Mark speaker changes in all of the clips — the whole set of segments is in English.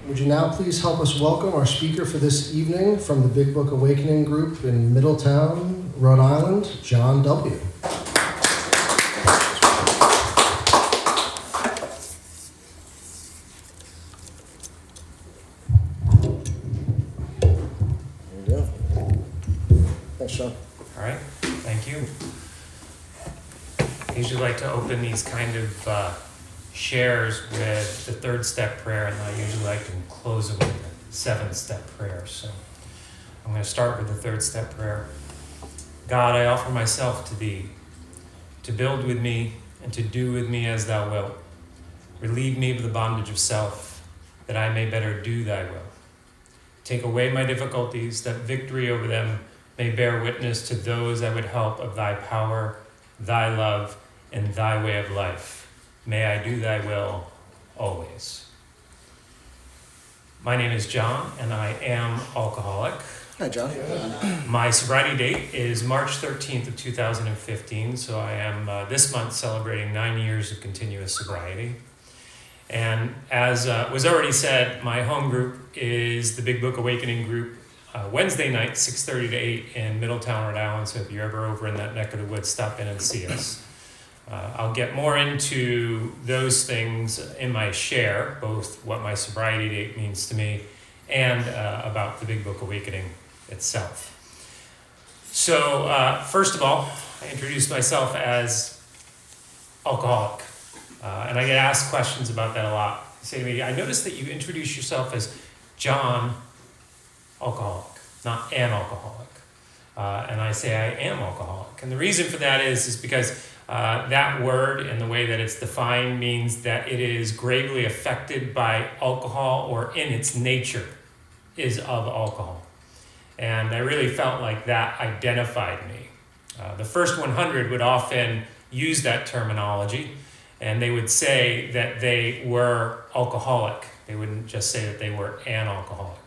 Speaker 1: Would you now please help us welcome our speaker for this evening from the Big Book Awakening Group in Middletown, Rhode Island, John W. There you go. Thanks, John.
Speaker 2: All right, thank you. I usually like to open these kind of shares with the third step prayer, and I usually like to close them with the seventh step prayer. So I'm going to start with the third step prayer. God, I offer myself to thee, to build with me and to do with me as thou wilt. Relieve me of the bondage of self, that I may better do thy will. Take away my difficulties, that victory over them may bear witness to those I would help of thy power, thy love, and thy way of life. May I do thy will always. My name is John, and I am alcoholic.
Speaker 1: Hi, John.
Speaker 2: My sobriety date is March 13th of 2015, so I am this month celebrating 9 years of continuous sobriety. And as was already said, my home group is the Big Book Awakening group, Wednesday night, 6:30 to 8 in Middletown, Rhode Island, so if you're ever over in that neck of the woods, stop in and see us. I'll get more into those things in my share, both what my sobriety date means to me and about the Big Book Awakening itself. So first of all, I introduced myself as alcoholic, and I get asked questions about that a lot. They say to me, I noticed that you introduce yourself as John Alcoholic, not an alcoholic. And I say I am alcoholic. And the reason for that is because that word and the way that it's defined means that it is gravely affected by alcohol, or in its nature is of alcohol. And I really felt like that identified me. The first 100 would often use that terminology, and they would say that they were alcoholic. They wouldn't just say that they were an alcoholic.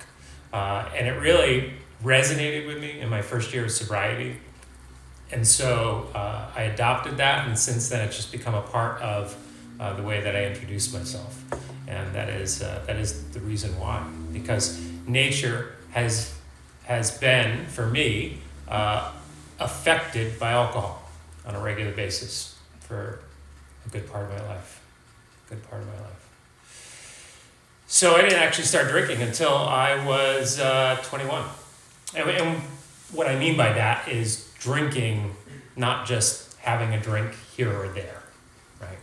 Speaker 2: And it really resonated with me in my first year of sobriety. And so I adopted that, and since then it's just become a part of the way that I introduce myself. And that is the reason why. Because nature has been, for me, affected by alcohol on a regular basis for a good part of my life. So I didn't actually start drinking until I was 21. And what I mean by that is drinking, not just having a drink here or there, right?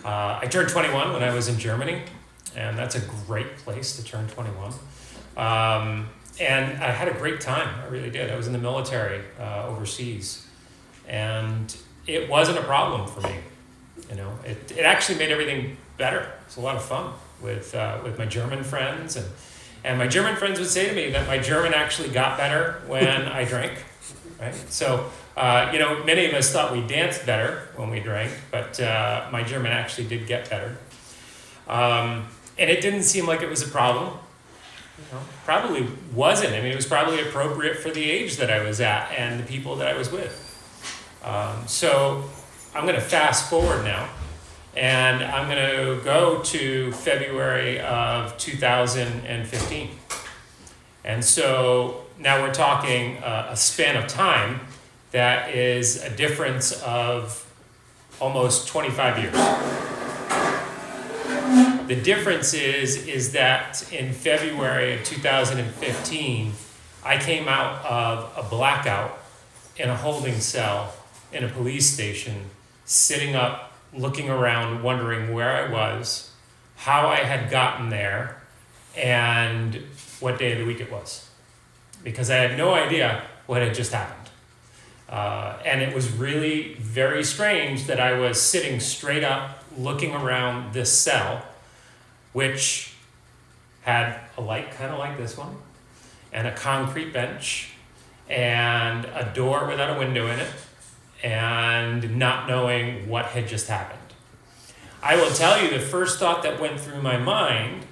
Speaker 2: I turned 21 when I was in Germany, and that's a great place to turn 21. And I had a great time, I really did. I was in the military overseas, and it wasn't a problem for me. You know, it actually made everything better. It was a lot of fun with my German friends, and my German friends would say to me that my German actually got better when I drank. Right? So, many of us thought we danced better when we drank, but my German actually did get better. And it didn't seem like it was a problem. Probably wasn't. I mean, it was probably appropriate for the age that I was at and the people that I was with. So I'm going to fast forward now, and I'm going to go to February of 2015. And so now we're talking a span of time that is a difference of almost 25 years. The difference is that in February of 2015, I came out of a blackout in a holding cell in a police station, sitting up, looking around, wondering where I was, how I had gotten there, and what day of the week it was. Because I had no idea what had just happened. And it was really very strange that I was sitting straight up, looking around this cell, which had a light kind of like this one, and a concrete bench, and a door without a window in it, and not knowing what had just happened. I will tell you, the first thought that went through my mind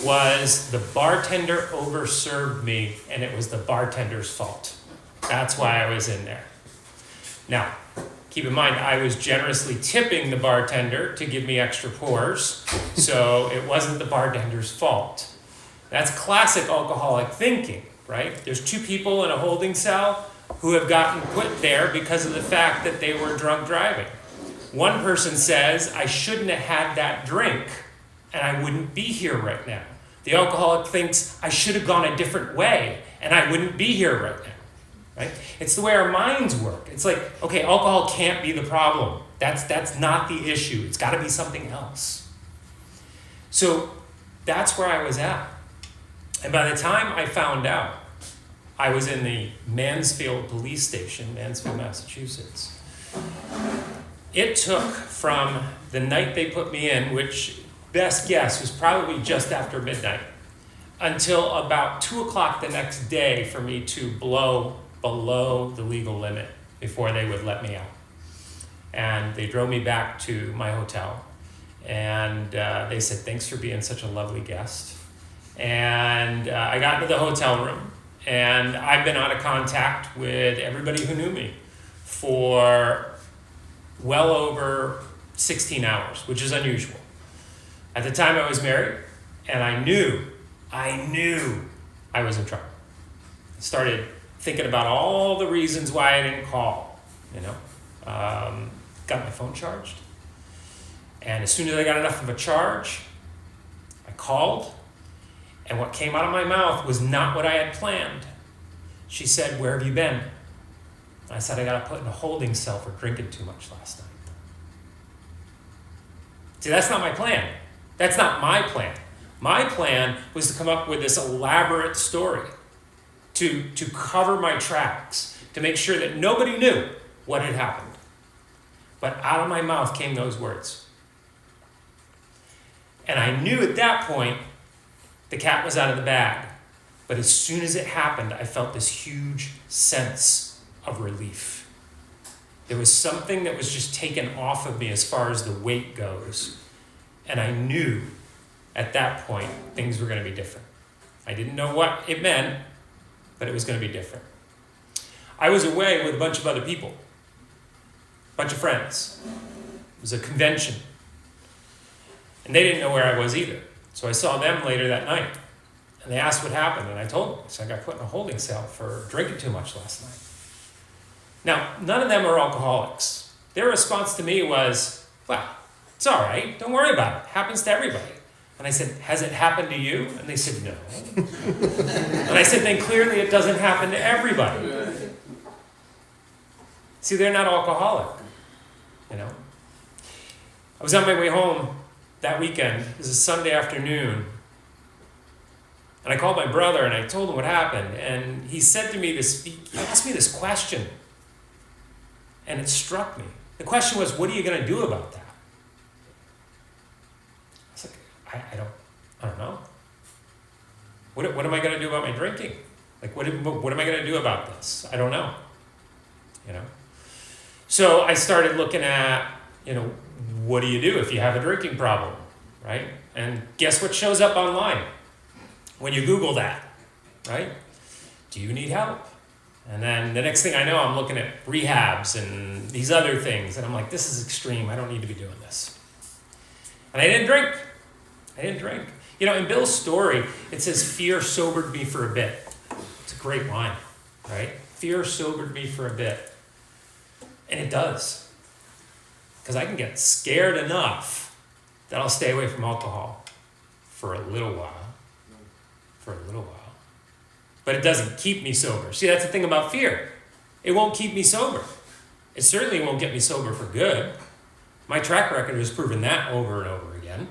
Speaker 2: was the bartender overserved me, and it was the bartender's fault. That's why I was in there. Now, keep in mind, I was generously tipping the bartender to give me extra pours, so it wasn't the bartender's fault. That's classic alcoholic thinking, right? There's two people in a holding cell who have gotten put there because of the fact that they were drunk driving. One person says, I shouldn't have had that drink and I wouldn't be here right now. The alcoholic thinks, I should have gone a different way and I wouldn't be here right now. Right? It's the way our minds work. It's like, okay, alcohol can't be the problem. That's not the issue. It's got to be something else. So that's where I was at. And by the time I found out, I was in the Mansfield police station, Mansfield, Massachusetts. It took from the night they put me in, which best guess was probably just after midnight, until about 2 o'clock the next day for me to blow below the legal limit before they would let me out. And they drove me back to my hotel. And they said, thanks for being such a lovely guest. And I got into the hotel room. And I've been out of contact with everybody who knew me for well over 16 hours, which is unusual. At the time I was married, and I knew I was in trouble. I started thinking about all the reasons why I didn't call, got my phone charged. And as soon as I got enough of a charge, I called, and what came out of my mouth was not what I had planned. She said, where have you been? I said, I got put in a holding cell for drinking too much last night. See, that's not my plan. That's not my plan. My plan was to come up with this elaborate story to cover my tracks, to make sure that nobody knew what had happened. But out of my mouth came those words. And I knew at that point the cat was out of the bag. But as soon as it happened, I felt this huge sense of relief. There was something that was just taken off of me as far as the weight goes. And I knew at that point things were going to be different. I didn't know what it meant, but it was going to be different. I was away with a bunch of other people, a bunch of friends. It was a convention. And they didn't know where I was either. So I saw them later that night. And they asked what happened, and I told them. So I got put in a holding cell for drinking too much last night. Now, none of them are alcoholics. Their response to me was, well, it's all right. Don't worry about it. It happens to everybody. And I said, has it happened to you? And they said, no. And I said, then clearly it doesn't happen to everybody. See, they're not alcoholic, I was on my way home that weekend. It was a Sunday afternoon. And I called my brother and I told him what happened. And he said to me he asked me this question. And it struck me. The question was, what are you going to do about that? I was like, I don't know. What am I going to do about my drinking? Like, what am I going to do about this? I don't know. So I started looking at, what do you do if you have a drinking problem, right? And guess what shows up online when you Google that, right? Do you need help? And then the next thing I know, I'm looking at rehabs and these other things. And I'm like, this is extreme. I don't need to be doing this. And I didn't drink. In Bill's story, it says, fear sobered me for a bit. It's a great line, right? Fear sobered me for a bit. And it does. Because I can get scared enough that I'll stay away from alcohol for a little while. But it doesn't keep me sober. See, that's the thing about fear. It won't keep me sober. It certainly won't get me sober for good. My track record has proven that over and over again.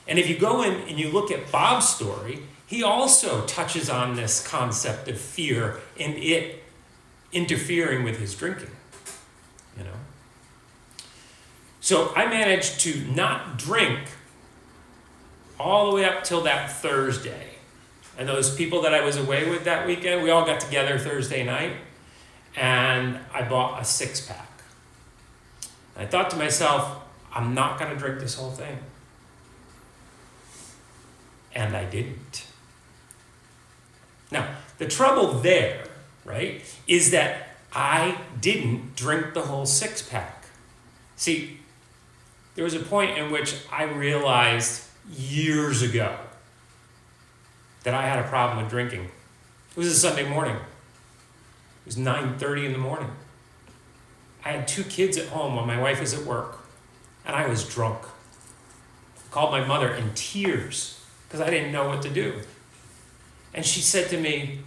Speaker 2: And if you go in and you look at Bob's story, he also touches on this concept of fear and it interfering with his drinking. So I managed to not drink all the way up till that Thursday. And those people that I was away with that weekend, we all got together Thursday night, and I bought a 6-pack. And I thought to myself, I'm not going to drink this whole thing. And I didn't. Now, the trouble there, right, is that I didn't drink the whole 6-pack. See, there was a point in which I realized years ago that I had a problem with drinking. It was a Sunday morning. It was 9:30 in the morning. I had 2 kids at home while my wife was at work, and I was drunk. I called my mother in tears because I didn't know what to do. And she said to me,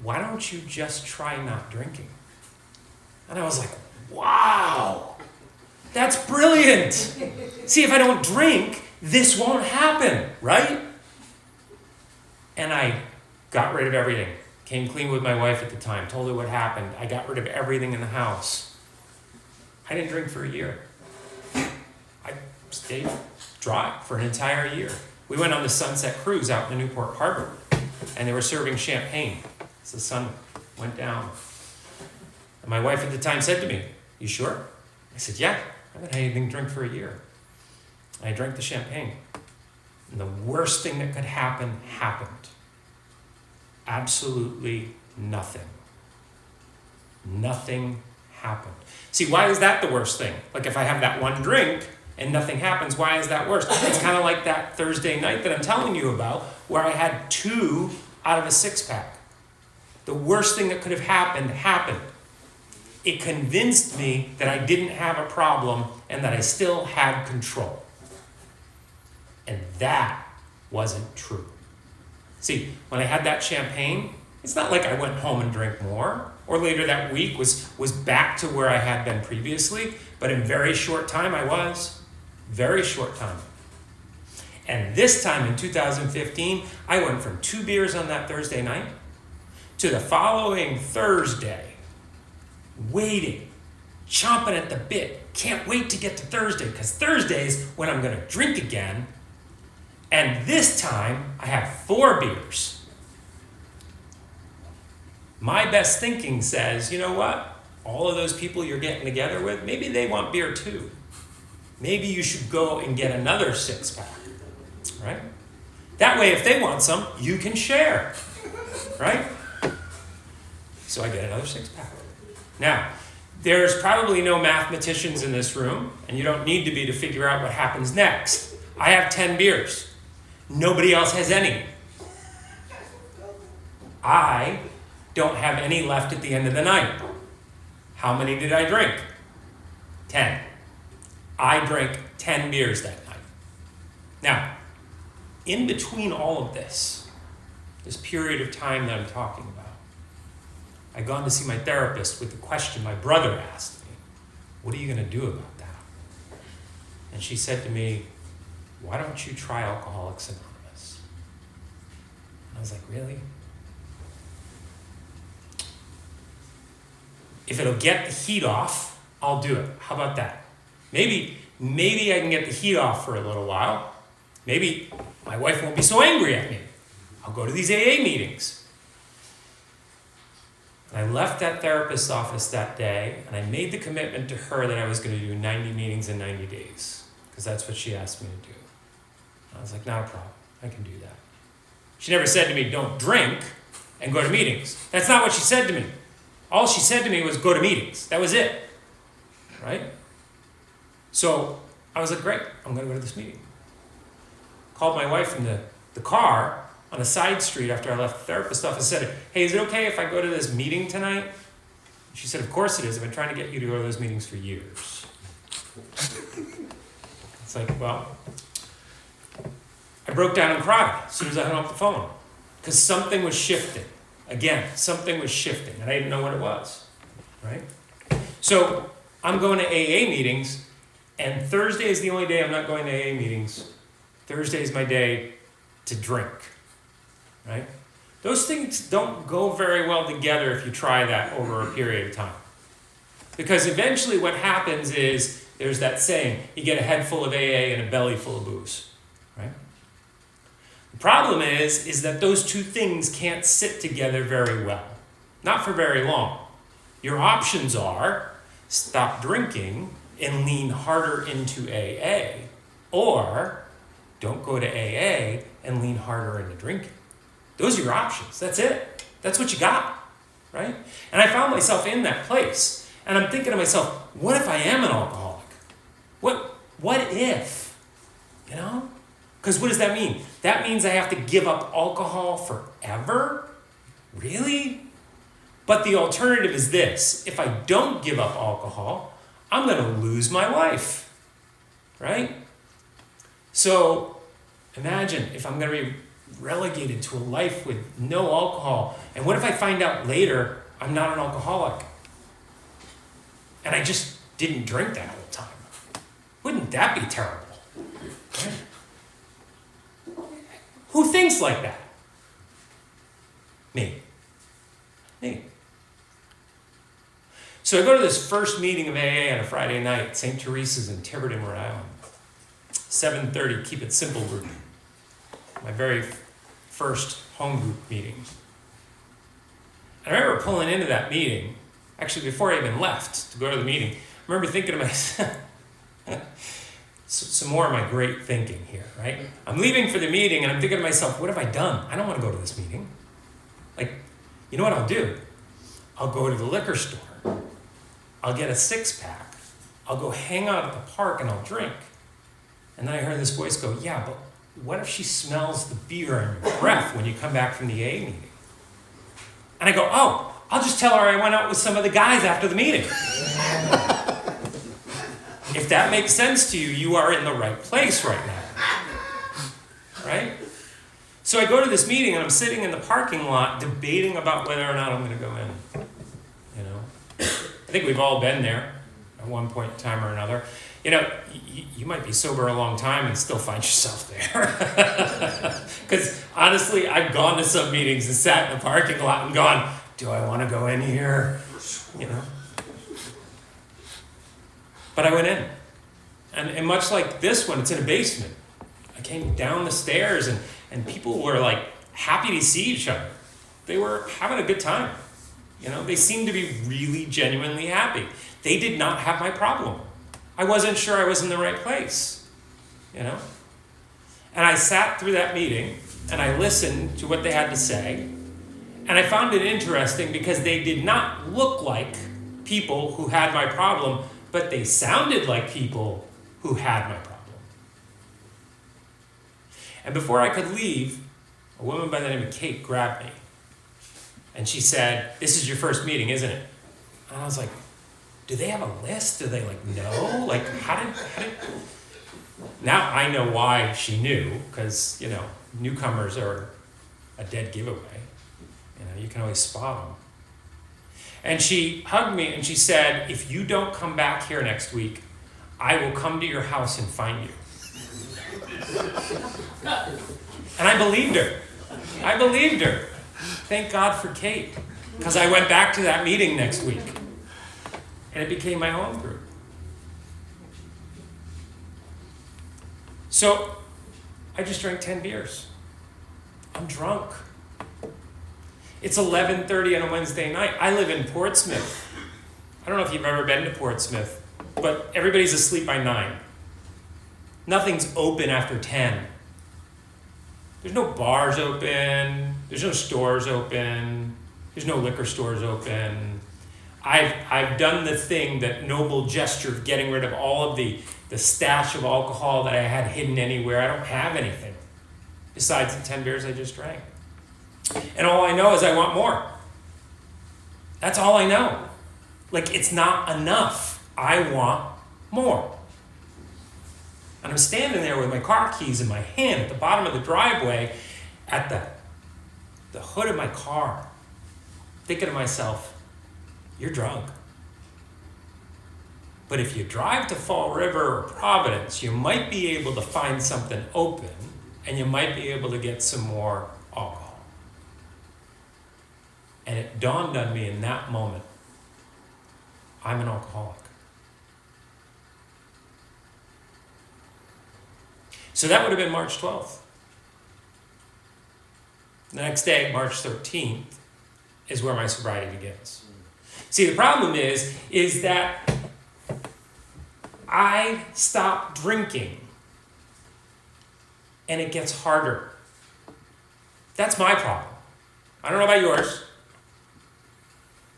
Speaker 2: "Why don't you just try not drinking?" And I was like, wow, that's brilliant. See, if I don't drink, this won't happen, right? And I got rid of everything. Came clean with my wife at the time, told her what happened. I got rid of everything in the house. I didn't drink for a year. I stayed dry for an entire year. We went on the Sunset Cruise out in the Newport Harbor, and they were serving champagne as the sun went down. And my wife at the time said to me, "You sure?" I said, "Yeah, I haven't had anything to drink for a year." I drank the champagne. And the worst thing that could happen happened. Absolutely nothing. Nothing happened. See, why is that the worst thing? Like if I have that one drink and nothing happens, why is that worse? It's kind of like that Thursday night that I'm telling you about where I had 2 out of a 6-pack. The worst thing that could have happened happened. It convinced me that I didn't have a problem and that I still had control. And that wasn't true. See, when I had that champagne, it's not like I went home and drank more, or later that week was back to where I had been previously, but in very short time I was. Very short time. And this time in 2015, I went from 2 beers on that Thursday night to the following Thursday, waiting, chomping at the bit. Can't wait to get to Thursday, because Thursday's when I'm going to drink again. And this time, I have 4 beers. My best thinking says, you know what? All of those people you're getting together with, maybe they want beer too. Maybe you should go and get another 6-pack, right? That way, if they want some, you can share, right? So I get another 6-pack. Now, there's probably no mathematicians in this room, and you don't need to be to figure out what happens next. I have 10 beers. Nobody else has any. I don't have any left at the end of the night. How many did I drink? 10. I drank 10 beers that night. Now, in between all of this period of time that I'm talking about, I'd gone to see my therapist with the question my brother asked me, "What are you going to do about that?" And she said to me, "Why don't you try Alcoholics Anonymous?" And I was like, really? If it'll get the heat off, I'll do it. How about that? Maybe I can get the heat off for a little while. Maybe my wife won't be so angry at me. I'll go to these AA meetings. And I left that therapist's office that day, and I made the commitment to her that I was going to do 90 meetings in 90 days, because that's what she asked me to do. I was like, not a problem. I can do that. She never said to me, "Don't drink and go to meetings." That's not what she said to me. All she said to me was, "Go to meetings." That was it. Right? So I was like, great, I'm going to go to this meeting. Called my wife from the car on a side street after I left the therapist's office and said, "Hey, is it okay if I go to this meeting tonight?" She said, "Of course it is. I've been trying to get you to go to those meetings for years." It's like, well, I broke down and cried as soon as I hung up the phone, because something was shifting. Again, something was shifting, and I didn't know what it was, right? So I'm going to AA meetings, and Thursday is the only day I'm not going to AA meetings. Thursday is my day to drink, right? Those things don't go very well together if you try that over a period of time. Because eventually what happens is, there's that saying, you get a head full of AA and a belly full of booze, right? The problem is that those two things can't sit together very well. Not for very long. Your options are stop drinking and lean harder into AA, or don't go to AA and lean harder into drinking. Those are your options. That's it. That's what you got, right? And I found myself in that place. And I'm thinking to myself, what if I am an alcoholic? What if? You know? Because what does that mean? That means I have to give up alcohol forever? Really? But the alternative is this. If I don't give up alcohol, I'm going to lose my wife, right? So imagine if I'm going to be relegated to a life with no alcohol. And what if I find out later I'm not an alcoholic? And I just didn't drink that whole time. Wouldn't that be terrible? Right? Who thinks like that? Me. So I go to this first meeting of AA on a Friday night at St. Teresa's in Tiverton, Rhode Island. 7:30, keep it simple group. My very first home group meeting. I remember pulling into that meeting, actually before I even left to go to the meeting. I remember thinking to myself, some more of my great thinking here, right? I'm leaving for the meeting and I'm thinking to myself, what have I done? I don't want to go to this meeting. Like, you know what I'll do? I'll go to the liquor store. I'll get a 6-pack. I'll go hang out at the park and I'll drink. And then I heard this voice go, yeah, but what if she smells the beer in your breath when you come back from the AA meeting? And I go, oh, I'll just tell her I went out with some of the guys after the meeting. If that makes sense to you, you are in the right place right now. Right? So I go to this meeting and I'm sitting in the parking lot debating about whether or not I'm going to go in. You know? I think we've all been there at one point in time or another. You know, you might be sober a long time and still find yourself there. Because honestly, I've gone to some meetings and sat in the parking lot and gone, do I want to go in here? You know? But I went in. And much like this one, it's in a basement. I came down the stairs and people were like happy to see each other. They were having a good time. You know, they seemed to be really genuinely happy. They did not have my problem. I wasn't sure I was in the right place, you know? And I sat through that meeting and I listened to what they had to say. And I found it interesting because they did not look like people who had my problem, but they sounded like people who had my problem. And before I could leave, a woman by the name of Kate grabbed me. And she said, this is your first meeting, isn't it? And I was like, do they have a list? Do they know? Like, how did... Now I know why she knew, because, you know, newcomers are a dead giveaway. You know, you can always spot them. And she hugged me and she said, if you don't come back here next week, I will come to your house and find you. And I believed her. Thank God for Kate, because I went back to that meeting next week. And it became my home group. So I just drank 10 beers. I'm drunk. It's 11:30 on a Wednesday night. I live in Portsmouth. I don't know if you've ever been to Portsmouth, but everybody's asleep by 9. Nothing's open after 10. There's no bars open. There's no stores open. There's no liquor stores open. I've done the thing, that noble gesture of getting rid of all of the stash of alcohol that I had hidden anywhere. I don't have anything besides the 10 beers I just drank. And all I know is I want more. That's all I know. Like, it's not enough. I want more. And I'm standing there with my car keys in my hand at the bottom of the driveway at the hood of my car, thinking to myself, you're drunk. But if you drive to Fall River or Providence, you might be able to find something open and you might be able to get some more alcohol. And it dawned on me in that moment, I'm an alcoholic. So that would have been March 12th. The next day, March 13th, is where my sobriety begins. See, the problem is that I stop drinking and it gets harder. That's my problem. I don't know about yours,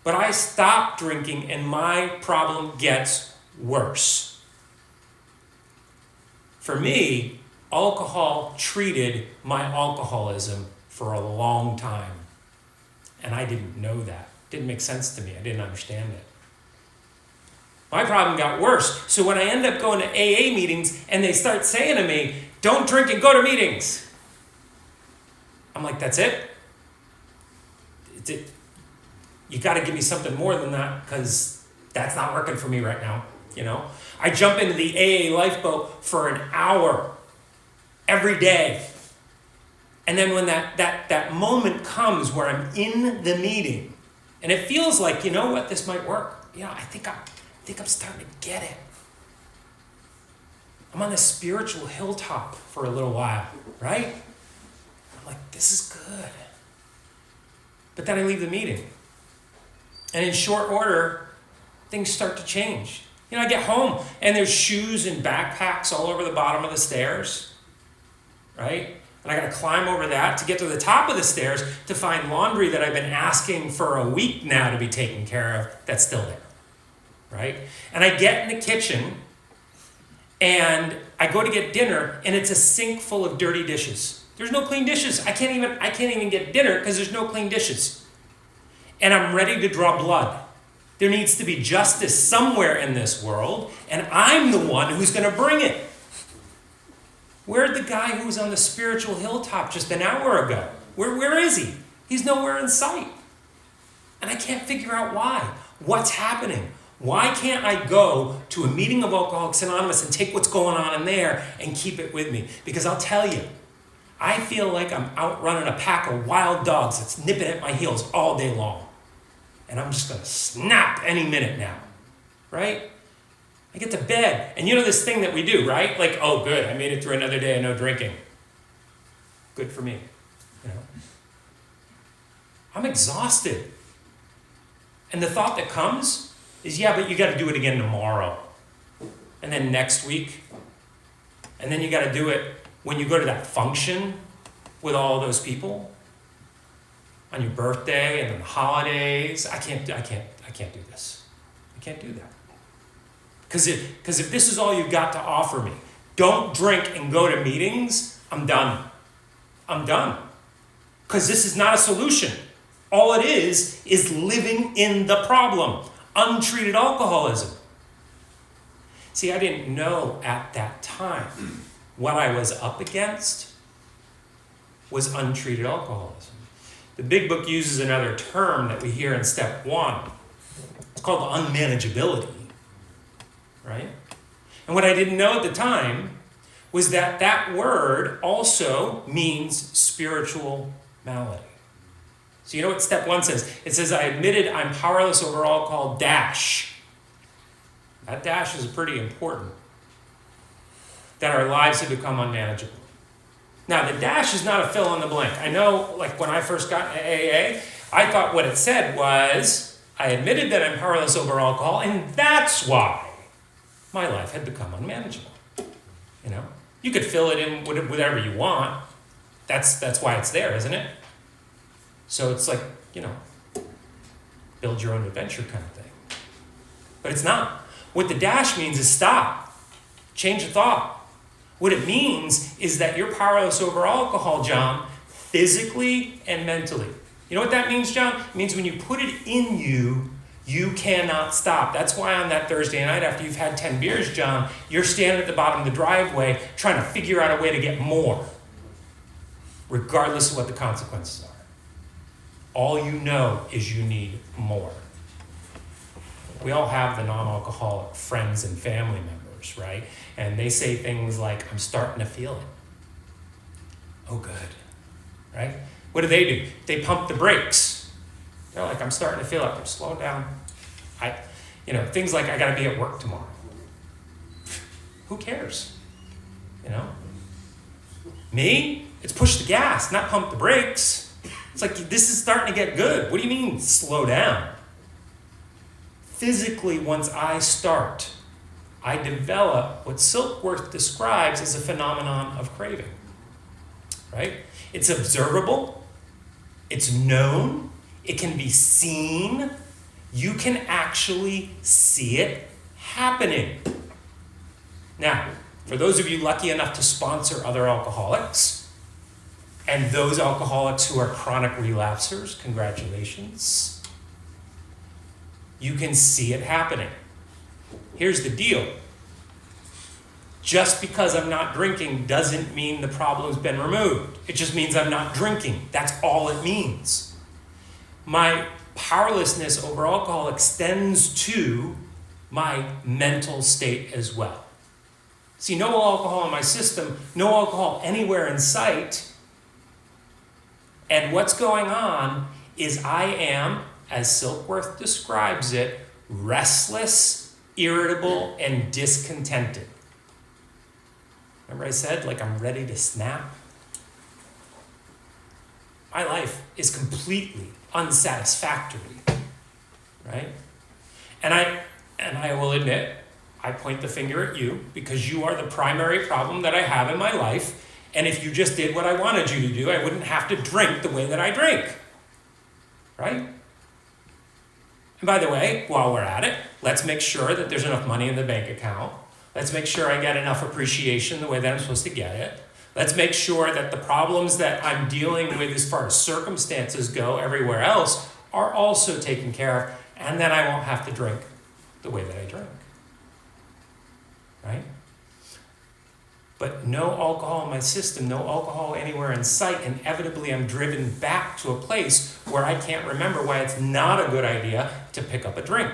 Speaker 2: but I stop drinking and my problem gets worse. For me, alcohol treated my alcoholism for a long time. And I didn't know that. It didn't make sense to me. I didn't understand it. My problem got worse. So when I end up going to AA meetings and they start saying to me, don't drink and go to meetings, I'm like, that's it? You got to give me something more than that, because that's not working for me right now. You know, I jump into the AA lifeboat for an hour every day. And then when that moment comes where I'm in the meeting and it feels like, you know what, this might work. You know, I think I'm starting to get it. I'm on this spiritual hilltop for a little while, right? I'm like, this is good. But then I leave the meeting. And in short order, things start to change. You know, I get home and there's shoes and backpacks all over the bottom of the stairs, right? And I got to climb over that to get to the top of the stairs to find laundry that I've been asking for a week now to be taken care of that's still there, right? And I get in the kitchen and I go to get dinner and it's a sink full of dirty dishes. There's no clean dishes. I can't even get dinner because there's no clean dishes. And I'm ready to draw blood. There needs to be justice somewhere in this world, and I'm the one who's going to bring it. Where'd the guy who was on the spiritual hilltop just an hour ago? Where is he? He's nowhere in sight. And I can't figure out why. What's happening? Why can't I go to a meeting of Alcoholics Anonymous and take what's going on in there and keep it with me? Because I'll tell you, I feel like I'm outrunning a pack of wild dogs that's nipping at my heels all day long. And I'm just going to snap any minute now, right? I get to bed, and you know this thing that we do, right? Like, oh, good, I made it through another day of no drinking. Good for me, you know? I'm exhausted. And the thought that comes is, yeah, but you got to do it again tomorrow. And then next week. And then you got to do it when you go to that function with all those people. On your birthday and then the holidays. I can't do this. I can't do that. Because if this is all you've got to offer me, don't drink and go to meetings, I'm done. I'm done. Because this is not a solution. All it is living in the problem. Untreated alcoholism. See, I didn't know at that time what I was up against was untreated alcoholism. The Big Book uses another term that we hear in step 1. It's called unmanageability, right? And what I didn't know at the time was that word also means spiritual malady. So you know what step 1 says? It says, I admitted I'm powerless over alcohol, dash. That dash is pretty important. That our lives have become unmanageable. Now, the dash is not a fill in the blank. I know, like when I first got into AA, I thought what it said was, I admitted that I'm powerless over alcohol, and that's why my life had become unmanageable. You know, you could fill it in with whatever you want. That's why it's there, isn't it? So it's like, you know, build your own adventure kind of thing. But it's not. What the dash means is stop. Change of thought. What it means is that you're powerless over alcohol, John, physically and mentally. You know what that means, John? It means when you put it in you, you cannot stop. That's why on that Thursday night after you've had 10 beers, John, you're standing at the bottom of the driveway trying to figure out a way to get more, regardless of what the consequences are. All you know is you need more. We all have the non-alcoholic friends and family members, right? And they say things like, I'm starting to feel it. Oh, good, right? What do? They pump the brakes. They're like, I'm starting to feel it. I'm slowing down. Things like, I got to be at work tomorrow. Who cares? You know? Me? It's push the gas, not pump the brakes. It's like, this is starting to get good. What do you mean, slow down? Physically, once I start, I develop what Silkworth describes as a phenomenon of craving, right? It's observable, it's known, it can be seen, you can actually see it happening. Now, For those of you lucky enough to sponsor other alcoholics, and those alcoholics who are chronic relapsers, congratulations. You can see it happening. Here's the deal. Just because I'm not drinking doesn't mean the problem's been removed. It just means I'm not drinking. That's all it means. My powerlessness over alcohol extends to my mental state as well. See, no alcohol in my system, no alcohol anywhere in sight. And what's going on is I am, as Silkworth describes it, restless, irritable, and discontented. Remember I said, like, I'm ready to snap? My life is completely unsatisfactory, right? And I will admit, I point the finger at you because you are the primary problem that I have in my life. And if you just did what I wanted you to do, I wouldn't have to drink the way that I drink, right? And by the way, while we're at it, let's make sure that there's enough money in the bank account. Let's make sure I get enough appreciation the way that I'm supposed to get it. Let's make sure that the problems that I'm dealing with as far as circumstances go everywhere else are also taken care of, and then I won't have to drink the way that I drink, right? But no alcohol in my system, no alcohol anywhere in sight, inevitably I'm driven back to a place where I can't remember why it's not a good idea to pick up a drink.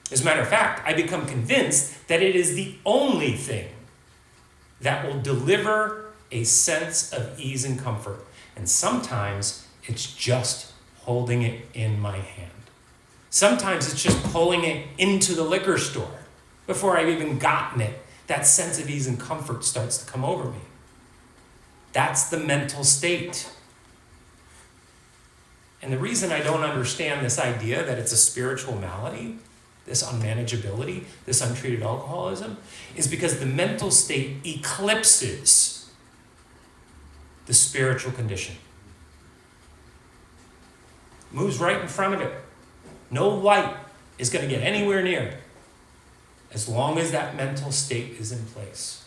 Speaker 2: As a matter of fact, I become convinced that it is the only thing that will deliver a sense of ease and comfort. And sometimes it's just holding it in my hand. Sometimes it's just pulling it into the liquor store before I've even gotten it. That sense of ease and comfort starts to come over me. That's the mental state. And the reason I don't understand this idea that it's a spiritual malady, this unmanageability, this untreated alcoholism, is because the mental state eclipses the spiritual condition. Moves right in front of it. No light is going to get anywhere near it as long as that mental state is in place.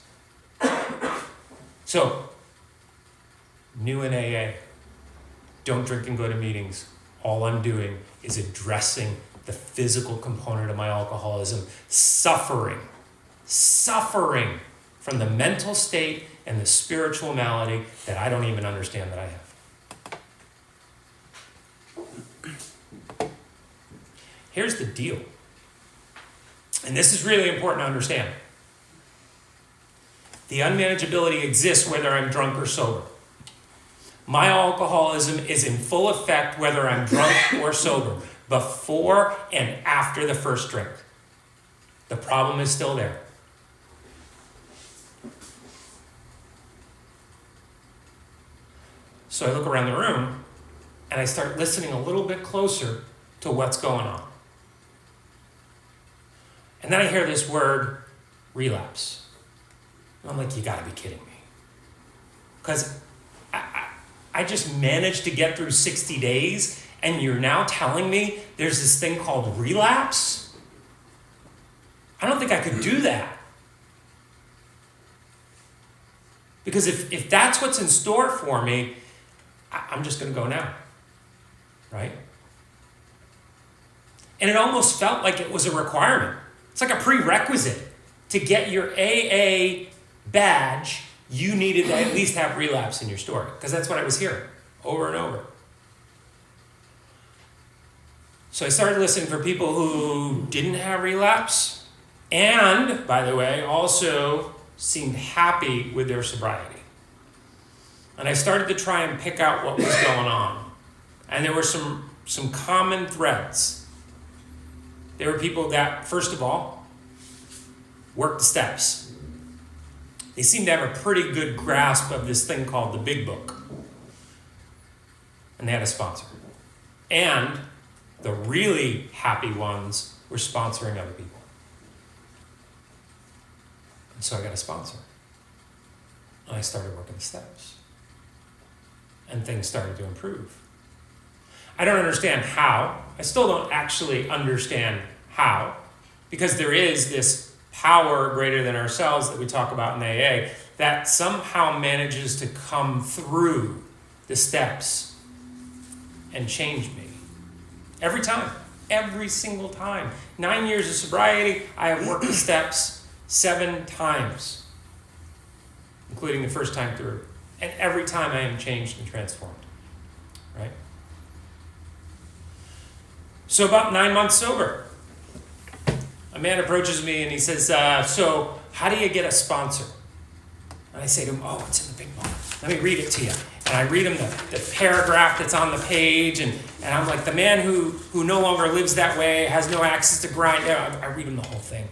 Speaker 2: So, new in AA, don't drink and go to meetings. All I'm doing is addressing the physical component of my alcoholism, suffering from the mental state and the spiritual malady that I don't even understand that I have. Here's the deal. And this is really important to understand. The unmanageability exists whether I'm drunk or sober. My alcoholism is in full effect whether I'm drunk or sober, before and after the first drink. The problem is still there. So I look around the room and I start listening a little bit closer to what's going on. And then I hear this word, relapse. And I'm like, you gotta be kidding me. Because I just managed to get through 60 days and you're now telling me there's this thing called relapse? I don't think I could do that. Because if that's what's in store for me, I'm just gonna go now, right? And it almost felt like it was a requirement. It's like a prerequisite. To get your AA badge, you needed to at least have relapse in your story, because that's what I was hearing over and over. So I started listening for people who didn't have relapse and, by the way, also seemed happy with their sobriety. And I started to try and pick out what was going on. And there were some common threads. There were people that, first of all, worked the steps. They seemed to have a pretty good grasp of this thing called the Big Book. And they had a sponsor. And the really happy ones were sponsoring other people. And so I got a sponsor. And I started working the steps. And things started to improve. I don't understand how. I still don't actually understand how, because there is this power greater than ourselves that we talk about in AA that somehow manages to come through the steps and change me. Every time. Every single time. 9 years of sobriety, I have worked the steps 7 times, including the first time through. And every time I am changed and transformed. Right? So about 9 months sober, a man approaches me and he says, so how do you get a sponsor? And I say to him, oh, it's in the big book. Let me read it to you. And I read him the paragraph that's on the page, and I'm like, the man who no longer lives that way, has no access to grind. Yeah, I read him the whole thing.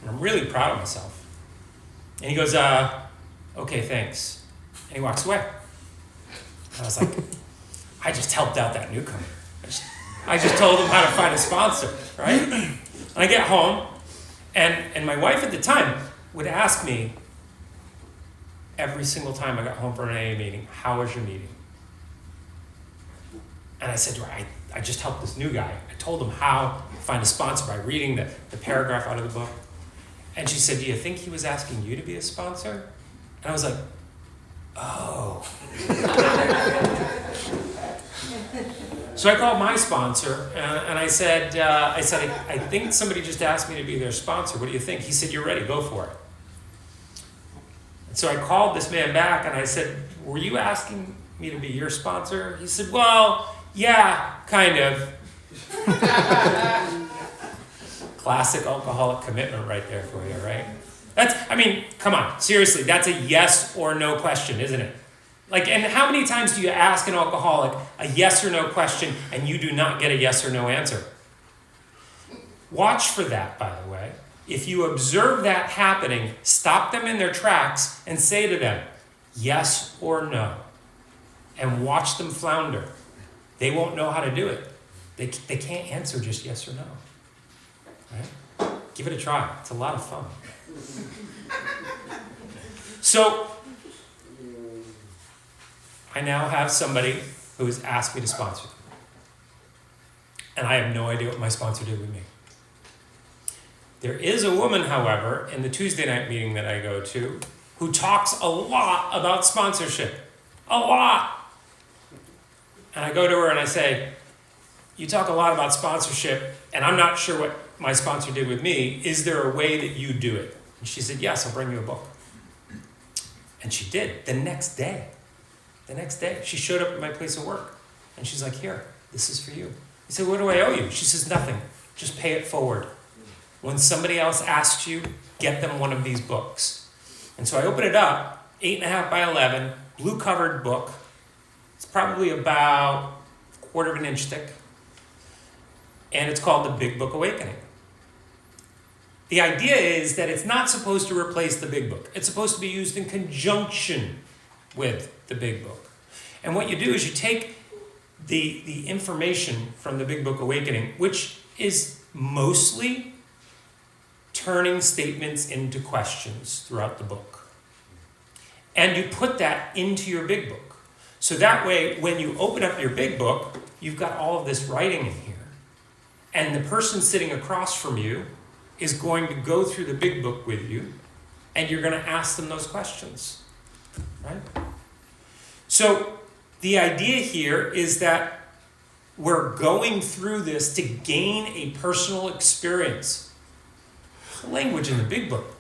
Speaker 2: And I'm really proud of myself. And he goes, okay, thanks. And he walks away. And I was like, I just helped out that newcomer. I just told him how to find a sponsor, right? And I get home, and my wife at the time would ask me, every single time I got home from an AA meeting, how was your meeting? And I said to her, I just helped this new guy. I told him how to find a sponsor by reading the paragraph out of the book. And she said, do you think he was asking you to be a sponsor? And I was like, oh. So I called my sponsor, and I said, I think somebody just asked me to be their sponsor. What do you think? He said, you're ready, go for it. So I called this man back and I said, were you asking me to be your sponsor? He said, well, yeah, kind of. Classic alcoholic commitment right there for you, right? Come on, seriously, that's a yes or no question, isn't it? And how many times do you ask an alcoholic a yes or no question and you do not get a yes or no answer? Watch for that, by the way. If you observe that happening, stop them in their tracks and say to them, yes or no. And watch them flounder. They won't know how to do it. They can't answer just yes or no. Right? Give it a try. It's a lot of fun. So, I now have somebody who has asked me to sponsor them. And I have no idea what my sponsor did with me. There is a woman, however, in the Tuesday night meeting that I go to, who talks a lot about sponsorship. A lot. And I go to her and I say, you talk a lot about sponsorship, and I'm not sure what my sponsor did with me. Is there a way that you do it? And she said, yes, I'll bring you a book. And she did. The next day, she showed up at my place of work. And she's like, here, this is for you. I said, what do I owe you? She says, nothing. Just pay it forward. When somebody else asks you, get them one of these books. And so I open it up, 8.5 by 11, blue covered book. It's probably about 1/4 of an inch thick. And it's called The Big Book Awakening. The idea is that it's not supposed to replace the Big Book. It's supposed to be used in conjunction with the Big Book. And what you do is you take the information from the Big Book Awakening, which is mostly turning statements into questions throughout the book. And you put that into your big book. So that way, when you open up your big book, you've got all of this writing in here. And the person sitting across from you is going to go through the big book with you, and you're going to ask them those questions. Right? So the idea here is that we're going through this to gain a personal experience. The language in the big book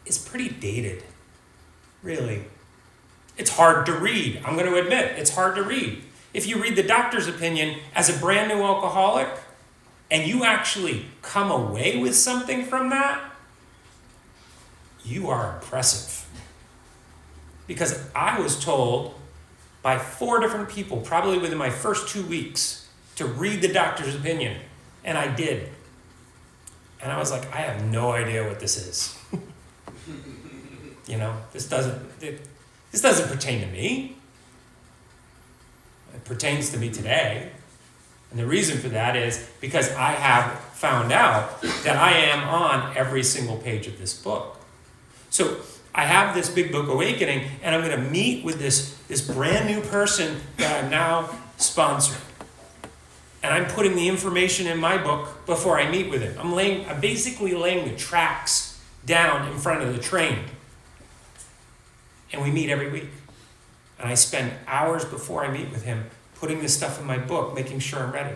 Speaker 2: is pretty dated, really. It's hard to read. I'm going to admit, it's hard to read. If you read the doctor's opinion as a brand new alcoholic, and you actually come away with something from that, you are impressive. Because I was told by 4 different people, probably within my first 2 weeks, to read the doctor's opinion, and I did. And I was like, I have no idea what this is. This doesn't pertain to me. It pertains to me today. And the reason for that is because I have found out that I am on every single page of this book. So I have this Big Book Awakening, and I'm going to meet with this brand new person that I'm now sponsoring. and I'm putting the information in my book before I meet with him. I'm basically laying the tracks down in front of the train. And we meet every week. And I spend hours before I meet with him putting this stuff in my book, making sure I'm ready.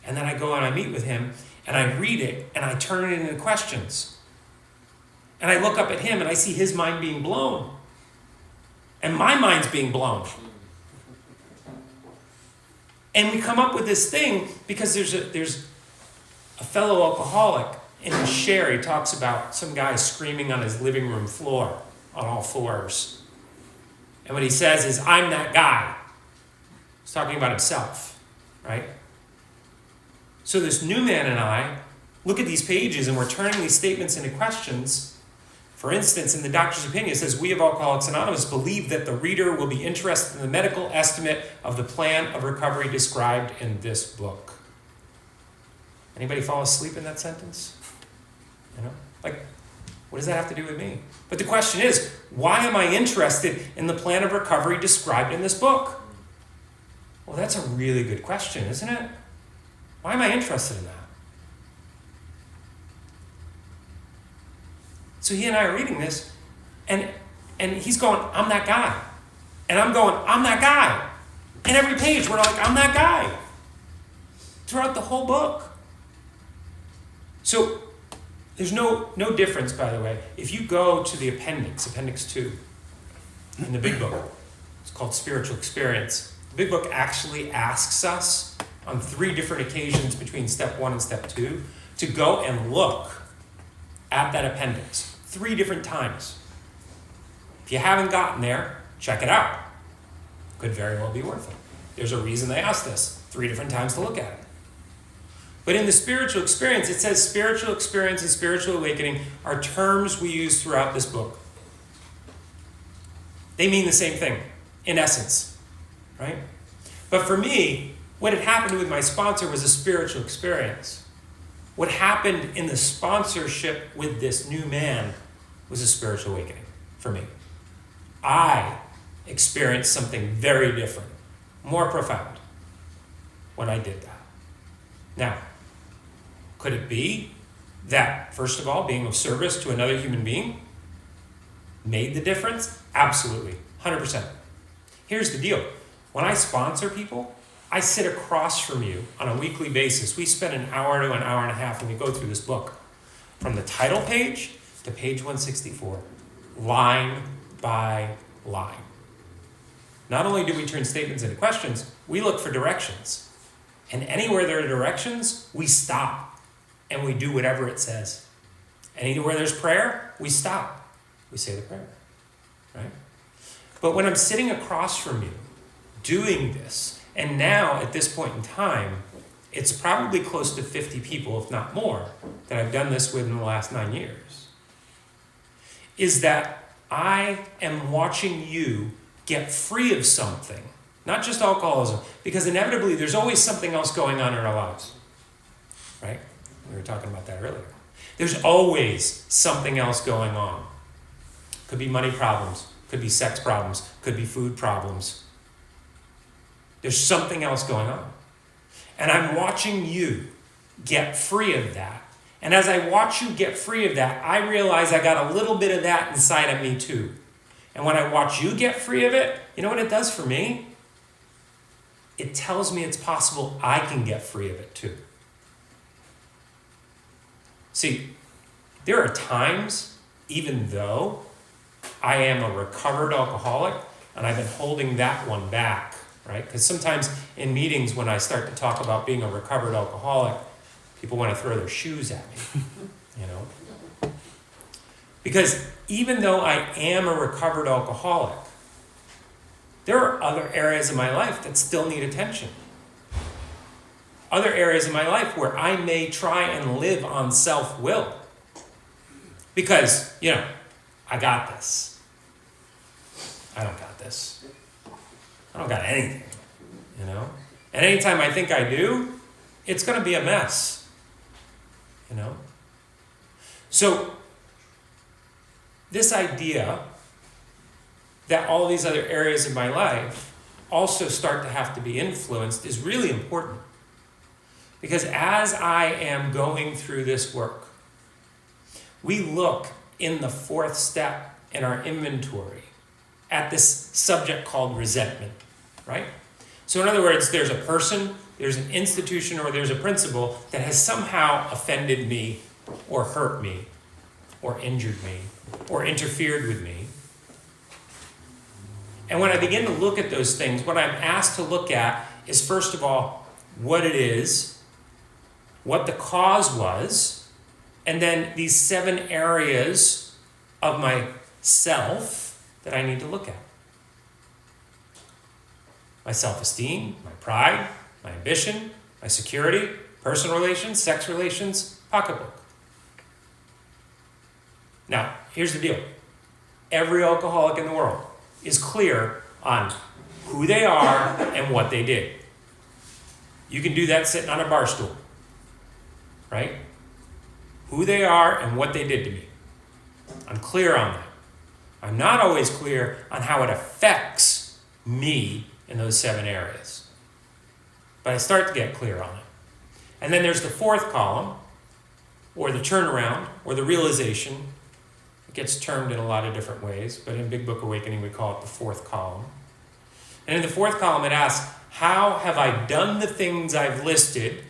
Speaker 2: And then I go and I meet with him, and I read it, and I turn it into questions. And I look up at him, and I see his mind being blown. And my mind's being blown. And we come up with this thing because there's a fellow alcoholic in his share. He talks about some guy screaming on his living room floor on all fours. And what he says is, I'm that guy. He's talking about himself, right? So this new man and I look at these pages and we're turning these statements into questions. For instance, in the doctor's opinion, it says, we of Alcoholics Anonymous believe that the reader will be interested in the medical estimate of the plan of recovery described in this book. Anybody fall asleep in that sentence? Like, what does that have to do with me? But the question is, why am I interested in the plan of recovery described in this book? Well, that's a really good question, isn't it? Why am I interested in that? So he and I are reading this, and he's going, I'm that guy. And I'm going, I'm that guy. And every page, we're like, I'm that guy. Throughout the whole book. So there's no difference, by the way. If you go to the appendix 2, in the big book, it's called Spiritual Experience. The big book actually asks us on 3 different occasions between step 1 and step 2 to go and look at that appendix 3 different times. If you haven't gotten there, check it out. Could very well be worth it. There's a reason they asked this 3 different times to look at it. But in the spiritual experience, it says spiritual experience and spiritual awakening are terms we use throughout this book. They mean the same thing, in essence, right? But for me, what had happened with my sponsor was a spiritual experience. What happened in the sponsorship with this new man was a spiritual awakening for me. I experienced something very different, more profound, when I did that. Now, could it be that, first of all, being of service to another human being made the difference? Absolutely, 100%. Here's the deal. When I sponsor people, I sit across from you on a weekly basis. We spend an hour to an hour and a half and we go through this book. From the title page to page 164, line by line. Not only do we turn statements into questions, we look for directions. And anywhere there are directions, we stop and we do whatever it says. Anywhere there's prayer, we stop. We say the prayer, right? But when I'm sitting across from you doing this, and now at this point in time, it's probably close to 50 people, if not more, that I've done this with in the last 9 years, is that I am watching you get free of something. Not just alcoholism, because inevitably there's always something else going on in our lives, right? We were talking about that earlier. There's always something else going on. Could be money problems, could be sex problems, could be food problems. There's something else going on. And I'm watching you get free of that. And as I watch you get free of that, I realize I got a little bit of that inside of me too. And when I watch you get free of it, you know what it does for me? It tells me it's possible I can get free of it too. See, there are times, even though I am a recovered alcoholic, and I've been holding that one back, right? Because sometimes in meetings when I start to talk about being a recovered alcoholic, people want to throw their shoes at me, you know? Because even though I am a recovered alcoholic, there are other areas of my life that still need attention. Other areas of my life where I may try and live on self-will. Because, you know, I got this. I don't got this. I don't got anything, you know? And anytime I think I do, it's going to be a mess, you know? So, this idea that all these other areas of my life also start to have to be influenced is really important. Because as I am going through this work, we look in the fourth step in our inventory at this subject called resentment, right? So in other words, there's a person, there's an institution, or there's a principle that has somehow offended me or hurt me or injured me or interfered with me. And when I begin to look at those things, what I'm asked to look at is, first of all, what it is, what the cause was, and then these 7 areas of myself that I need to look at. My self-esteem, my pride, my ambition, my security, personal relations, sex relations, pocketbook. Now, here's the deal. Every alcoholic in the world is clear on who they are and what they did. You can do that sitting on a bar stool, right? Who they are and what they did to me. I'm clear on that. I'm not always clear on how it affects me in those 7 areas. But I start to get clear on it. And then there's the 4th column, or the turnaround, or the realization. It gets termed in a lot of different ways, but in Big Book Awakening we call it the 4th column. And in the 4th column it asks, how have I done the things I've listed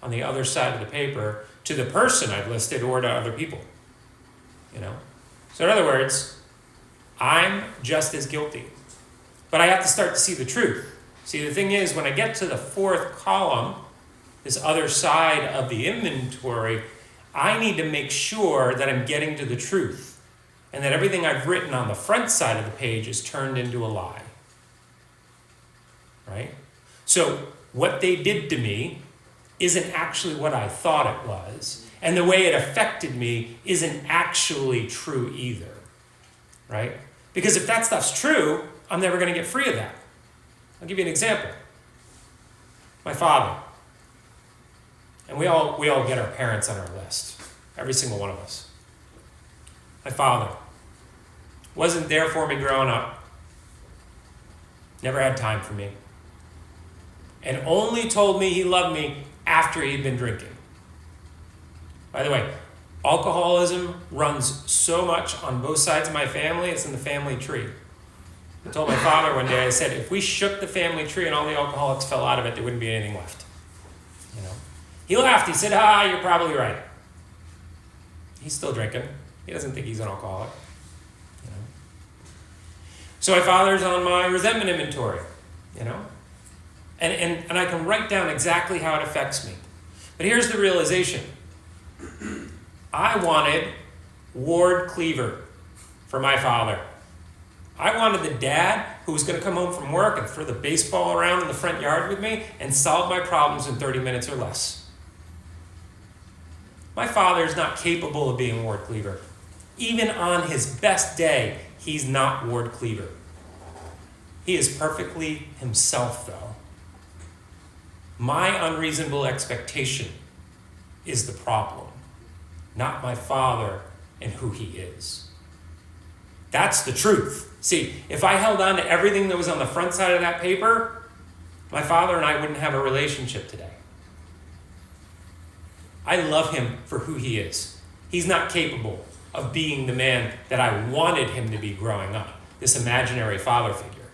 Speaker 2: on the other side of the paper to the person I've listed or to other people? You know? So in other words, I'm just as guilty. But I have to start to see the truth. See, the thing is, when I get to the 4th column, this other side of the inventory, I need to make sure that I'm getting to the truth and that everything I've written on the front side of the page is turned into a lie. Right? So what they did to me isn't actually what I thought it was. And the way it affected me isn't actually true either, right? Because if that stuff's true, I'm never going to get free of that. I'll give you an example. My father. And we all get our parents on our list. Every single one of us. My father wasn't there for me growing up. Never had time for me. And only told me he loved me after he'd been drinking. By the way, alcoholism runs so much on both sides of my family, it's in the family tree. I told my father one day, I said, if we shook the family tree and all the alcoholics fell out of it, there wouldn't be anything left. You know? He laughed, he said, you're probably right. He's still drinking. He doesn't think he's an alcoholic. You know? So my father's on my resentment inventory, you know? And I can write down exactly how it affects me. But here's the realization. I wanted Ward Cleaver for my father. I wanted the dad who was going to come home from work and throw the baseball around in the front yard with me and solve my problems in 30 minutes or less. My father is not capable of being Ward Cleaver. Even on his best day, he's not Ward Cleaver. He is perfectly himself, though. My unreasonable expectation is the problem, not my father and who he is. That's the truth. See, if I held on to everything that was on the front side of that paper, my father and I wouldn't have a relationship today. I love him for who he is. He's not capable of being the man that I wanted him to be growing up, this imaginary father figure.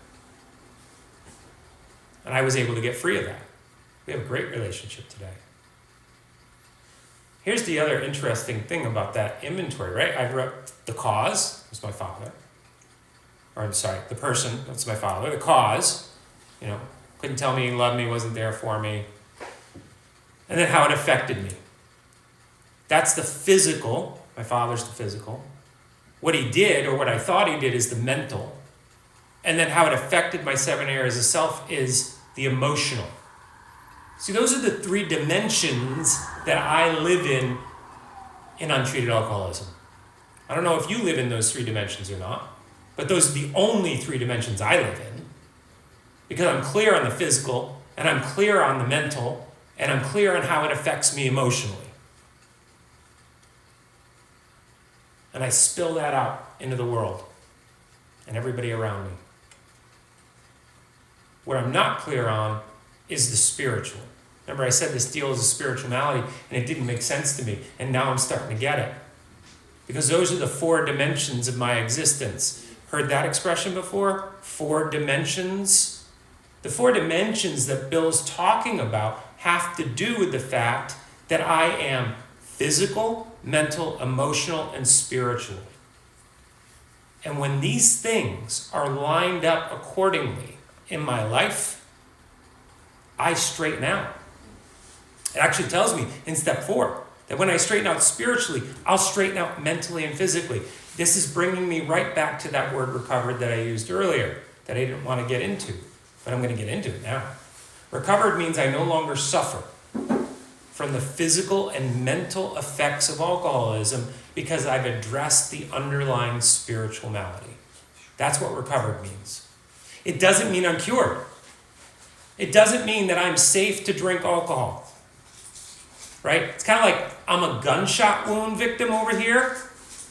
Speaker 2: And I was able to get free of that. We have a great relationship today. Here's the other interesting thing about that inventory, right? I wrote the cause, was my father. Or I'm sorry, the person, that's my father. The cause, couldn't tell me he loved me, wasn't there for me. And then how it affected me. That's the physical. My father's the physical. What he did, or what I thought he did, is the mental. And then how it affected my 7 areas of self is the emotional. See, those are the 3 dimensions that I live in untreated alcoholism. I don't know if you live in those 3 dimensions or not, but those are the only 3 dimensions I live in. Because I'm clear on the physical, and I'm clear on the mental, and I'm clear on how it affects me emotionally. And I spill that out into the world and everybody around me. What I'm not clear on is the spiritual. Remember I said this deal is a spiritual malady and it didn't make sense to me, and now I'm starting to get it. Because those are the 4 dimensions of my existence. Heard that expression before? 4 dimensions. The 4 dimensions that Bill's talking about have to do with the fact that I am physical, mental, emotional, and spiritual. And when these things are lined up accordingly in my life, I straighten out. It actually tells me in step 4 that when I straighten out spiritually, I'll straighten out mentally and physically. This is bringing me right back to that word recovered that I used earlier, that I didn't want to get into, but I'm going to get into it now. Recovered means I no longer suffer from the physical and mental effects of alcoholism because I've addressed the underlying spiritual malady. That's what recovered means. It doesn't mean I'm cured. It doesn't mean that I'm safe to drink alcohol. Right? It's kind of like I'm a gunshot wound victim over here.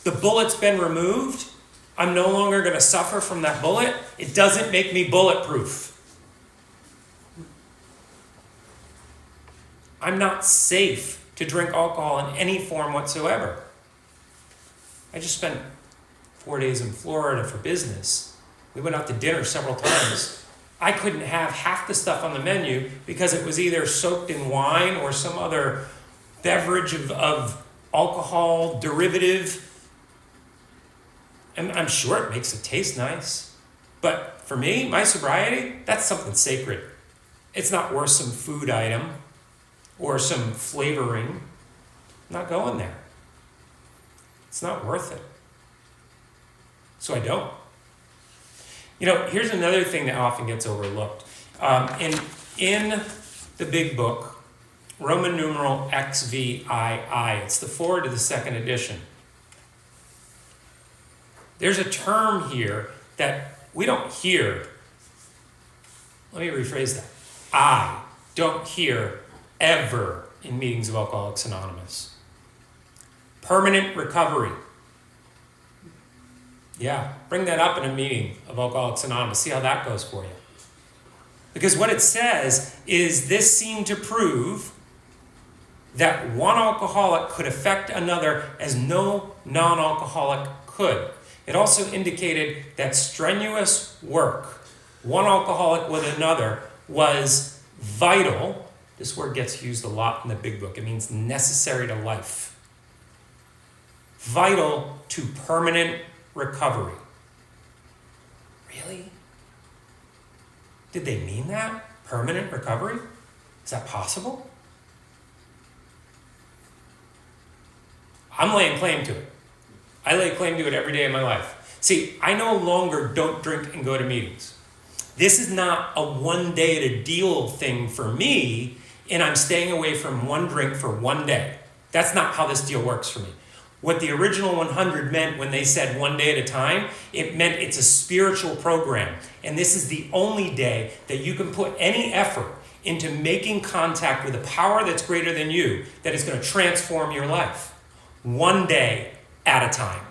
Speaker 2: The bullet's been removed. I'm no longer going to suffer from that bullet. It doesn't make me bulletproof. I'm not safe to drink alcohol in any form whatsoever. I just spent 4 days in Florida for business. We went out to dinner several times. I couldn't have half the stuff on the menu because it was either soaked in wine or some other beverage of alcohol derivative. And I'm sure it makes it taste nice. But for me, my sobriety, that's something sacred. It's not worth some food item or some flavoring. I'm not going there. It's not worth it. So I don't. You know, here's another thing that often gets overlooked. In the big book, Roman numeral XVII, it's the foreword to the 2nd edition. There's a term here that we don't hear. Let me rephrase that. I don't hear ever in meetings of Alcoholics Anonymous. Permanent recovery. Yeah, bring that up in a meeting of Alcoholics Anonymous. See how that goes for you. Because what it says is this seemed to prove that one alcoholic could affect another as no non-alcoholic could. It also indicated that strenuous work, one alcoholic with another, was vital. This word gets used a lot in the big book. It means necessary to life. Vital to permanent recovery. Really? Did they mean that? Permanent recovery? Is that possible? I'm laying claim to it. I lay claim to it every day of my life. See, I no longer don't drink and go to meetings. This is not a one day at a deal thing for me, and I'm staying away from one drink for one day. That's not how this deal works for me. What the original 100 meant when they said one day at a time, it meant it's a spiritual program. And this is the only day that you can put any effort into making contact with a power that's greater than you that is going to transform your life. One day at a time.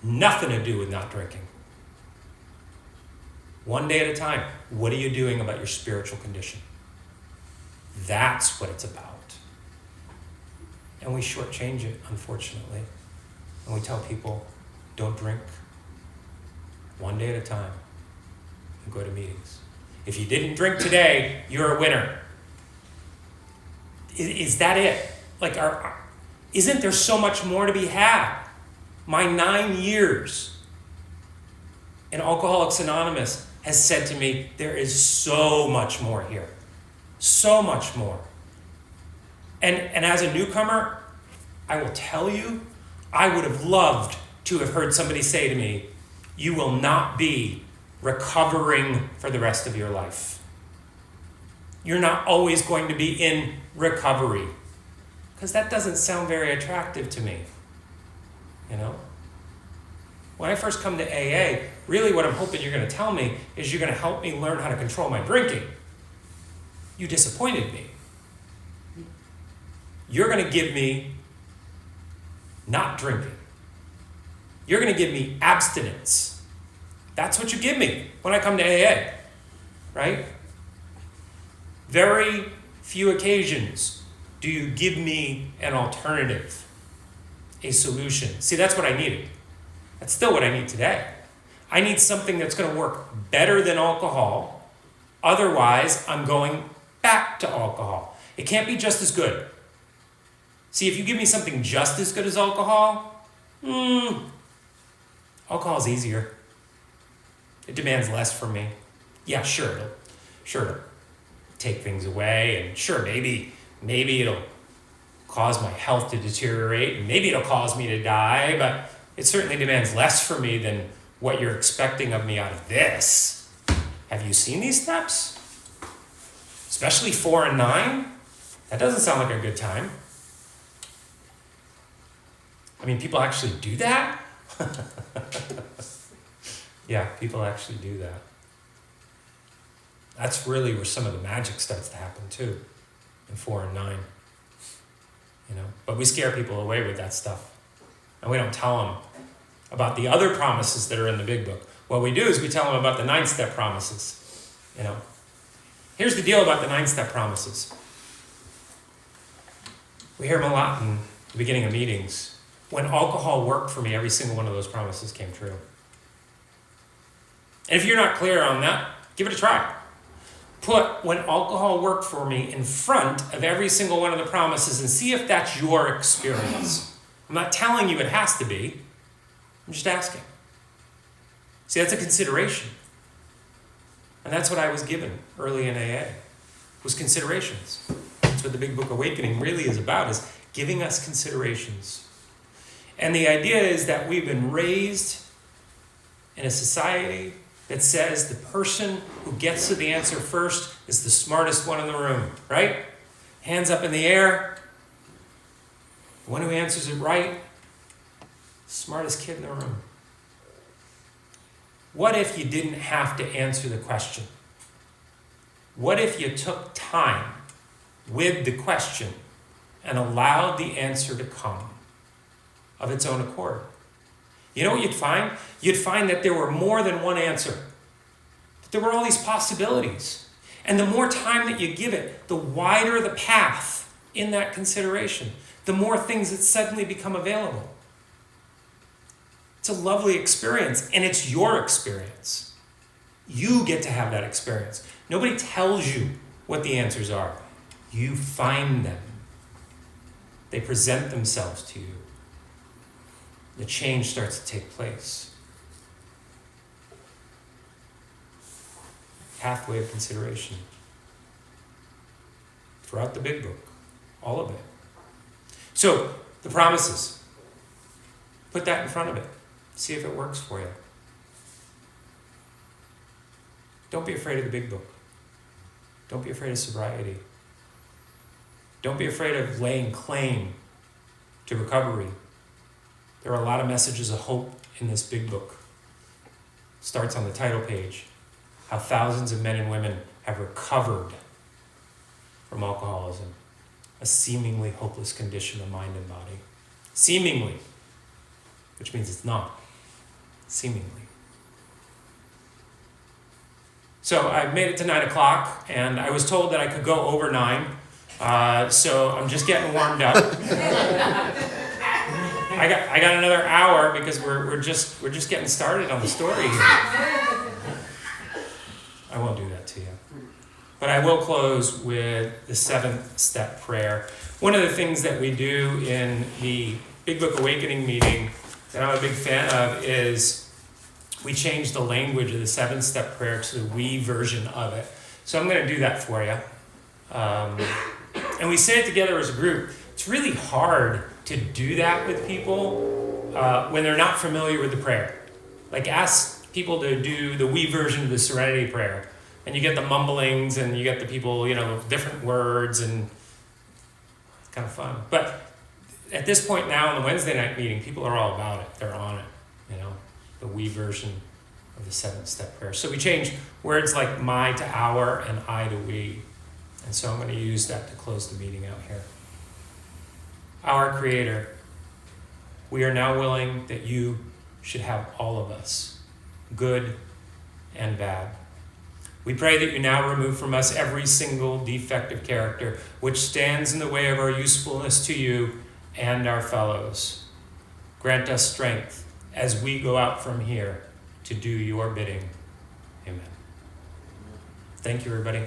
Speaker 2: Nothing to do with not drinking. One day at a time. What are you doing about your spiritual condition? That's what it's about. And we shortchange it, unfortunately. And we tell people, don't drink. One day at a time. And go to meetings. If you didn't drink today, you're a winner. Is that it? Isn't there so much more to be had? My 9 years in Alcoholics Anonymous has said to me, there is so much more here. So much more. And as a newcomer, I will tell you, I would have loved to have heard somebody say to me, you will not be recovering for the rest of your life. You're not always going to be in recovery. Because that doesn't sound very attractive to me. You know? When I first come to AA, really what I'm hoping you're going to tell me is you're going to help me learn how to control my drinking. You disappointed me. You're going to give me not drinking. You're going to give me abstinence. That's what you give me when I come to AA. Right? Very few occasions do you give me an alternative, a solution. See, that's what I needed. That's still what I need today. I need something that's going to work better than alcohol. Otherwise, I'm going back to alcohol. It can't be just as good. See, if you give me something just as good as alcohol, alcohol is easier. It demands less from me. Yeah, sure, it'll take things away, and sure, maybe it'll cause my health to deteriorate, and maybe it'll cause me to die, but it certainly demands less from me than what you're expecting of me out of this. Have you seen these steps? Especially 4 and 9? That doesn't sound like a good time. I mean, people actually do that? Yeah, people actually do that. That's really where some of the magic starts to happen too, in 4 and 9. But we scare people away with that stuff. And we don't tell them about the other promises that are in the big book. What we do is we tell them about the 9-step promises. Here's the deal about the 9-step promises. We hear them a lot in the beginning of meetings. When alcohol worked for me, every single one of those promises came true. And if you're not clear on that, give it a try. Put "when alcohol worked for me" in front of every single one of the promises and see if that's your experience. I'm not telling you it has to be. I'm just asking. See, that's a consideration. And that's what I was given early in AA, was considerations. That's what the Big Book Awakening really is about, is giving us considerations. And the idea is that we've been raised in a society that says the person who gets to the answer first is the smartest one in the room, right? Hands up in the air. The one who answers it right, smartest kid in the room. What if you didn't have to answer the question? What if you took time with the question and allowed the answer to come of its own accord? You know what you'd find? You'd find that there were more than one answer. That there were all these possibilities. And the more time that you give it, the wider the path in that consideration, the more things that suddenly become available. It's a lovely experience, and it's your experience. You get to have that experience. Nobody tells you what the answers are. You find them. They present themselves to you. The change starts to take place. Pathway of consideration. Throughout the big book. All of it. So, the promises. Put that in front of it. See if it works for you. Don't be afraid of the big book. Don't be afraid of sobriety. Don't be afraid of laying claim to recovery. There are a lot of messages of hope in this big book. Starts on the title page. How thousands of men and women have recovered from alcoholism, a seemingly hopeless condition of mind and body. Seemingly, which means it's not. Seemingly. So I made it to 9 o'clock, and I was told that I could go over 9. So I'm just getting warmed up. I got another hour because we're just getting started on the story here. I won't do that to you. But I will close with the 7th step prayer. One of the things that we do in the Big Book Awakening meeting that I'm a big fan of is we change the language of the 7th step prayer to the we version of it. So I'm going to do that for you. And we say it together as a group. It's really hard to do that with people when they're not familiar with the prayer. Like, ask people to do the we version of the Serenity Prayer, and you get the mumblings, and you get the people, different words, and it's kind of fun. But at this point now in the Wednesday night meeting, people are all about it. They're on it, the we version of the 7th step prayer. So we change words like my to our and I to we. And so I'm going to use that to close the meeting out here. Our Creator, we are now willing that you should have all of us, good and bad. We pray that you now remove from us every single defective character which stands in the way of our usefulness to you and our fellows. Grant us strength as we go out from here to do your bidding. Amen. Thank you, everybody.